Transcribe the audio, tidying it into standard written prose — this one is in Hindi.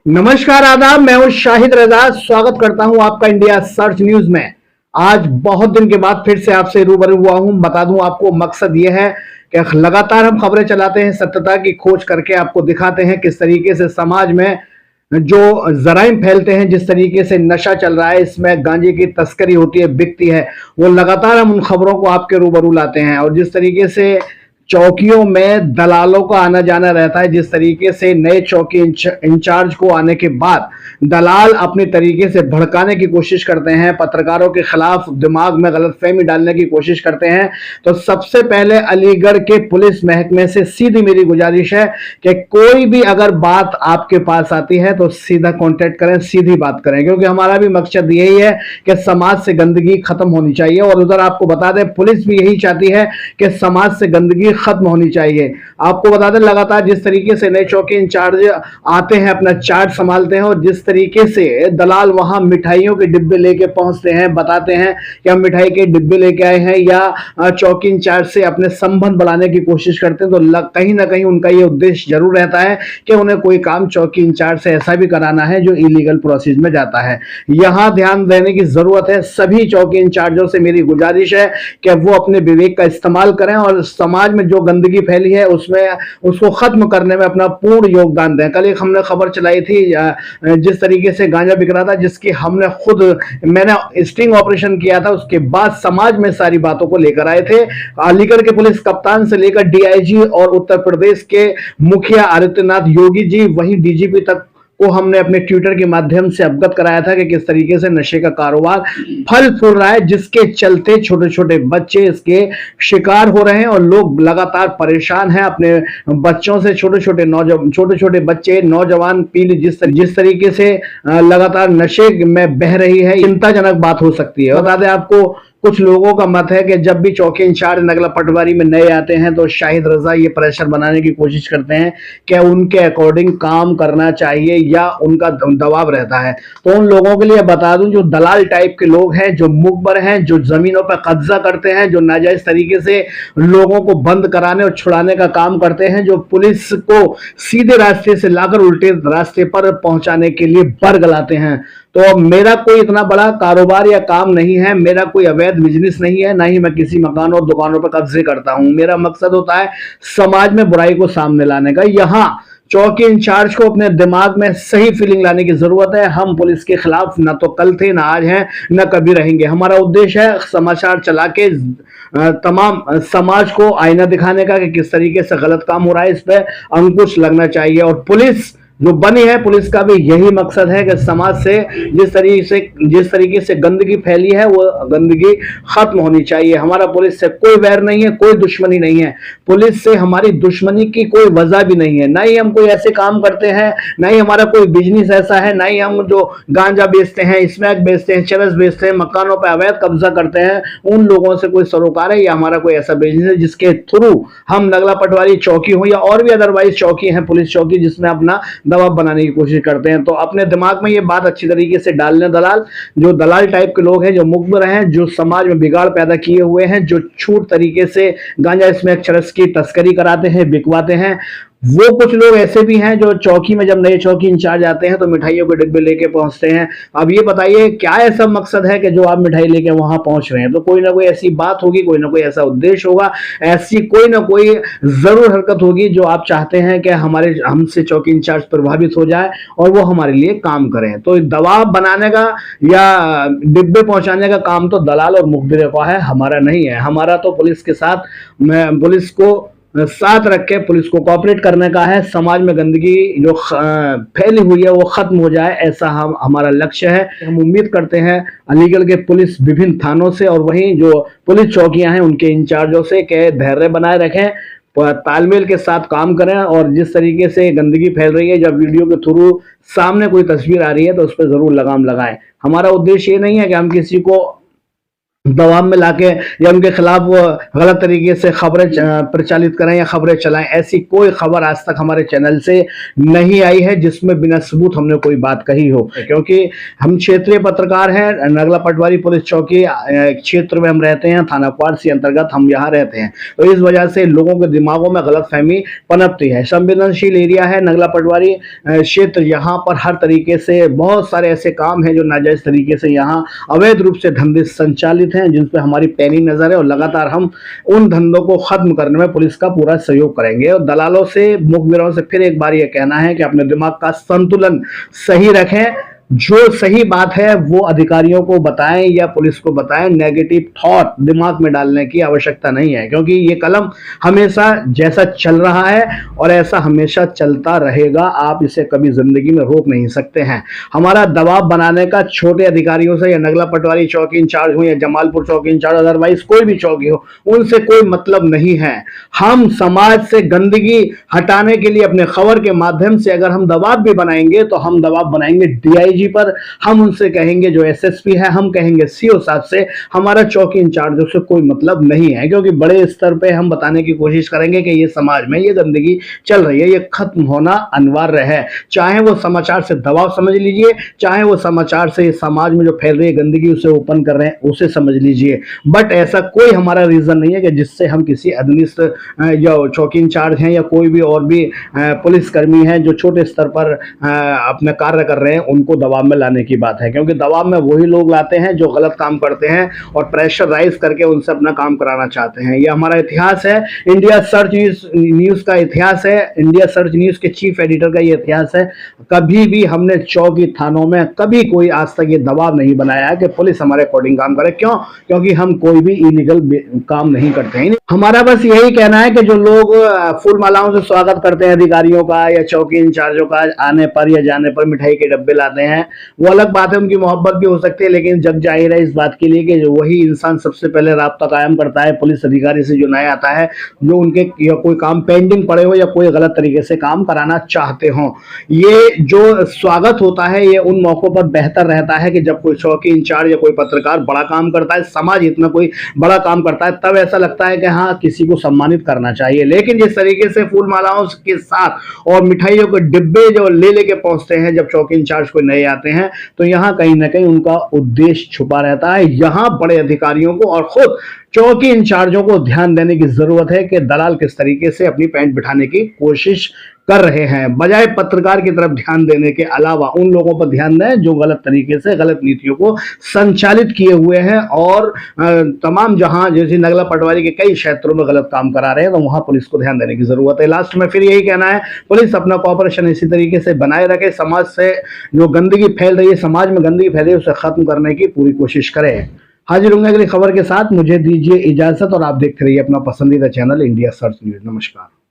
नमस्कार, आदाब। मैं हूं शाहिद रजा। स्वागत करता हूं आपका इंडिया सर्च न्यूज में। आज बहुत दिन के बाद फिर से आपसे रूबरू हुआ हूं। बता दूं आपको, मकसद यह है कि लगातार हम खबरें चलाते हैं, सत्यता की खोज करके आपको दिखाते हैं किस तरीके से समाज में जो जराइम फैलते हैं, जिस तरीके से नशा चल रहा है, इसमें गांजे की तस्करी होती है, बिकती है, वो लगातार हम उन खबरों को आपके रूबरू लाते हैं। और जिस तरीके से चौकियों में दलालों का आना जाना रहता है, जिस तरीके से नए चौकी इंचार्ज को आने के बाद दलाल अपने तरीके से भड़काने की कोशिश करते हैं, पत्रकारों के खिलाफ दिमाग में गलतफहमी डालने की कोशिश करते हैं। तो सबसे पहले अलीगढ़ के पुलिस महकमे से सीधी मेरी गुजारिश है कि कोई भी अगर बात आपके पास आती है तो सीधा कांटेक्ट करें, सीधी बात करें, क्योंकि हमारा भी मकसद यही है कि समाज से गंदगी खत्म होनी चाहिए। और उधर आपको बता दें, पुलिस भी यही चाहती है कि समाज से गंदगी खत्म होनी चाहिए। आपको बता दें, लगातार जिस तरीके से नए चौकी इंचार्ज आते हैं, अपना चार्ज संभालते हैं, और जिस तरीके से दलाल वहां मिठाइयों के डिब्बे लेके पहुंचते हैं, बताते हैं कि हम मिठाई के डिब्बे लेके आए हैं, या चौकी इंचार्ज से अपने संबंध बढ़ाने की कोशिश करते हैं, तो कहीं ना कहीं उनका ये उद्देश्य जरूर रहता है कि उन्हें कोई काम चौकी इंचार्ज से ऐसा भी कराना है जो इलीगल प्रोसेस में जाता है। यहां ध्यान देने की जरूरत है। सभी चौकी इंचार्जों से मेरी गुजारिश है कि वो अपने विवेक का इस्तेमाल करें और समाज में जो गंदगी फैली है उसमें उसको खत्म करने में अपना पूर्ण योगदान दें। कल एक हमने खबर चलाई थी, जिस तरीके से गांजा बिक रहा था, जिसकी मैंने स्टिंग ऑपरेशन किया था, उसके बाद समाज में सारी बातों को लेकर आए थे। अलीगढ़ के पुलिस कप्तान से लेकर डीआईजी और उत्तर प्रदेश के मुखिया आदित्यनाथ योगी जी, वहीं डीजीपी तक को हमने अपने ट्विटर के माध्यम से अवगत कराया था कि किस तरीके से नशे का कारोबार फल फूल रहा है, जिसके चलते छोटे छोटे बच्चे इसके शिकार हो रहे हैं और लोग लगातार परेशान हैं। अपने बच्चों से छोटे छोटे बच्चे, नौजवान पीढ़ी जिस तरीके से लगातार नशे में बह रही है, चिंताजनक बात हो सकती है। बता दें आपको, कुछ लोगों का मत है कि जब भी चौकी इंचार्ज नगला पटवारी में नए आते हैं तो शाहिद रजा ये प्रेशर बनाने की कोशिश करते हैं कि उनके अकॉर्डिंग काम करना चाहिए या उनका दबाव रहता है। तो उन लोगों के लिए बता दूं, जो दलाल टाइप के लोग हैं, जो मुखबर हैं, जो जमीनों पर कब्जा करते हैं, जो नाजायज तरीके से लोगों को बंद कराने और छुड़ाने का काम करते हैं, जो पुलिस को सीधे रास्ते से लाकर उल्टे रास्ते पर पहुंचाने के लिए बरगलाते हैं। तो मेरा कोई इतना बड़ा कारोबार या काम नहीं है, मेरा कोई अवैध बिजनेस नहीं है, ना ही मैं किसी मकानों और दुकानों पर कब्जे करता हूं। मेरा मकसद होता है समाज में बुराई को सामने लाने का। यहां चौकी इंचार्ज को अपने दिमाग में सही फीलिंग लाने की जरूरत है। हम पुलिस के खिलाफ ना तो कल थे, ना आज हैं, ना कभी रहेंगे। हमारा उद्देश्य है समाचार चला के तमाम समाज को आईना दिखाने का कि किस तरीके से गलत काम हो रहा है, इस पर अंकुश लगना चाहिए। और पुलिस जो बनी है, पुलिस का भी यही मकसद है कि समाज से जिस तरीके से गंदगी फैली है, वो गंदगी खत्म होनी चाहिए। हमारा पुलिस से कोई वैर नहीं है, कोई दुश्मनी नहीं है। पुलिस से हमारी दुश्मनी की कोई वजह भी नहीं है। ना ही हम कोई ऐसे काम करते हैं, ना ही हमारा कोई बिजनेस ऐसा है, ना ही हम जो गांजा बेचते हैं, स्मैक बेचते हैं, चरस बेचते हैं, मकानों पर अवैध कब्जा करते हैं, उन लोगों से कोई सरोकार है या हमारा कोई ऐसा बिजनेस है जिसके थ्रू हम नगला पटवारी चौकी हो या और भी अदरवाइज चौकी है, पुलिस चौकी, जिसमें अपना दबाव बनाने की कोशिश करते हैं। तो अपने दिमाग में ये बात अच्छी तरीके से डाल लें। जो दलाल टाइप के लोग हैं, जो मुखबिर हैं, जो समाज में बिगाड़ पैदा किए हुए हैं, जो छूट तरीके से गांजा स्मैक चरस की तस्करी कराते हैं, बिकवाते हैं, वो कुछ लोग ऐसे भी हैं जो चौकी में जब नए चौकी इंचार्ज आते हैं तो मिठाइयों के डिब्बे लेके पहुंचते हैं। अब ये बताइए, क्या ऐसा मकसद है कि जो आप मिठाई लेके वहां पहुंच रहे हैं? तो कोई ना कोई ऐसी बात होगी, कोई ना कोई ऐसा उद्देश्य होगा, ऐसी कोई ना कोई जरूर हरकत होगी जो आप चाहते हैं कि हमसे चौकी इंचार्ज प्रभावित हो जाए और वो हमारे लिए काम करें। तो दबाव बनाने का या डिब्बे पहुंचाने का काम तो दलाल और मुखबिर का है, हमारा नहीं है। हमारा तो पुलिस के साथ, पुलिस को साथ रख के पुलिस को कोऑपरेट करने का है। समाज में गंदगी जो फैली हुई है वो खत्म हो जाए, ऐसा हमारा लक्ष्य है। हम उम्मीद करते हैं अलीगढ़ के पुलिस विभिन्न थानों से और वहीं जो पुलिस चौकियां हैं उनके इंचार्जों से कि धैर्य बनाए रखें, तालमेल के साथ काम करें, और जिस तरीके से गंदगी फैल रही है, जब वीडियो के थ्रू सामने कोई तस्वीर आ रही है तो उस पर जरूर लगाम लगाएं। हमारा उद्देश्य ये नहीं है कि हम किसी को दबाव में लाके या उनके खिलाफ गलत तरीके से खबरें प्रचालित करें या खबरें चलाएं। ऐसी कोई खबर आज तक हमारे चैनल से नहीं आई है जिसमें बिना सबूत हमने कोई बात कही हो, क्योंकि हम क्षेत्रीय पत्रकार हैं। नगला पटवारी पुलिस चौकी क्षेत्र में हम रहते हैं, थाना क्वार्सी अंतर्गत हम यहाँ रहते हैं, तो इस वजह से लोगों के दिमागों में गलतफहमी पनपती है। संवेदनशील एरिया है नगला पटवारी क्षेत्र, यहाँ पर हर तरीके से बहुत सारे ऐसे काम हैं जो नाजायज तरीके से यहाँ अवैध रूप से धंधे संचालित हैं, जिन पे हमारी पैनी नजर है और लगातार हम उन धंधों को खत्म करने में पुलिस का पूरा सहयोग करेंगे। और दलालों से, मुखबिरों से फिर एक बार यह कहना है कि अपने दिमाग का संतुलन सही रखें। जो सही बात है वो अधिकारियों को बताएं या पुलिस को बताएं। नेगेटिव थॉट दिमाग में डालने की आवश्यकता नहीं है, क्योंकि ये कलम हमेशा जैसा चल रहा है और ऐसा हमेशा चलता रहेगा। आप इसे कभी जिंदगी में रोक नहीं सकते हैं। हमारा दबाव बनाने का छोटे अधिकारियों से, या नगला पटवारी चौकी इंचार्ज हो या जमालपुर चौकी इंचार्ज, अदरवाइज कोई भी चौकी हो, उनसे कोई मतलब नहीं है। हम समाज से गंदगी हटाने के लिए अपने खबर के माध्यम से अगर हम दबाव भी बनाएंगे तो हम दबाव बनाएंगे DIG पर। हम उनसे कहेंगे, जो SSP है, हम कहेंगे CO साहब से, हमारा चौकी इंचार्जों से कोई मतलब नहीं है, क्योंकि बड़े स्तर पे हम बताने की कोशिश करेंगे कि ये समाज में ये गंदगी चल रही है, ये खत्म होना अनिवार्य है। चाहे वो समाचार से दबाव समझ लीजिए, चाहे वो समाचार से समाज में जो फैल रही है गंदगी उसे ओपन कर रहे हैं उसे समझ लीजिए, बट ऐसा कोई हमारा रीजन नहीं है कि जिससे हम किसी एडमिनिस्ट्रेटर या चौकी इंचार्ज हैं या कोई भी और भी पुलिसकर्मी हैं जो छोटे स्तर पर अपना कार्य कर रहे हैं उनको दबाव में लाने की बात है। क्योंकि दबाव में वही लोग लाते हैं जो गलत काम करते हैं और प्रेशर राइज करके उनसे अपना काम कराना चाहते हैं। यह हमारा इतिहास है, इंडिया सर्च न्यूज का इतिहास है, इंडिया सर्च न्यूज के चीफ एडिटर का ये इतिहास है। कभी भी हमने चौकी थानों में कभी कोई आज तक ये दबाव नहीं बनाया है कि पुलिस हमारे अकॉर्डिंग काम करे। क्यों? क्योंकि हम कोई भी इलीगल काम नहीं करते हैं। हमारा बस यही कहना है कि जो लोग फूल मालाओं से स्वागत करते हैं अधिकारियों का या चौकी इंचार्जों का, आने पर या जाने पर मिठाई के डब्बे लाते हैं, वो अलग बात है, उनकी मोहब्बत भी हो सकती है, लेकिन जग जाहिर है इस बात के लिए कि जो वही इंसान सबसे पहले राब्ता कायम करता है पुलिस अधिकारी से जो नया आता है, जो उनके या कोई काम पेंडिंग पड़े हो या कोई गलत तरीके से काम कराना चाहते हो। ये जो स्वागत होता है ये उन मौकों पर बेहतर रहता है कि जब कोई चौकी इंचार्ज या कोई पत्रकार बड़ा काम करता है, समाज इतना कोई बड़ा काम करता है, तब ऐसा लगता है कि हाँ किसी को सम्मानित करना चाहिए। लेकिन जिस तरीके से फूल मालाओं के साथ और मिठाइयों के डिब्बे जो ले लेके पहुंचते हैं जब चौकी इंचार्ज कोई नए आते हैं, तो यहाँ कहीं ना कहीं उनका उद्देश्य छुपा रहता है। यहाँ बड़े अधिकारियों को और खुद चौकी इंचार्जों को ध्यान देने की जरूरत है कि दलाल किस तरीके से अपनी पैंट बिठाने की कोशिश कर रहे हैं। बजाय पत्रकार की तरफ ध्यान देने के अलावा उन लोगों पर ध्यान दें जो गलत तरीके से गलत नीतियों को संचालित किए हुए हैं और तमाम जहां जैसे नगला पटवारी के कई क्षेत्रों में गलत काम करा रहे हैं, तो वहां पुलिस को ध्यान देने की जरूरत है। लास्ट में फिर यही कहना है, पुलिस अपना कॉपरेशन इसी तरीके से बनाए रखे, समाज से जो गंदगी फैल रही है, समाज में गंदगी फैल रही है, उसे खत्म करने की पूरी कोशिश करे। हाजिर होंगे अगली खबर के साथ, मुझे दीजिए इजाजत और आप देखते रहिए अपना पसंदीदा चैनल इंडिया सर्च न्यूज। नमस्कार।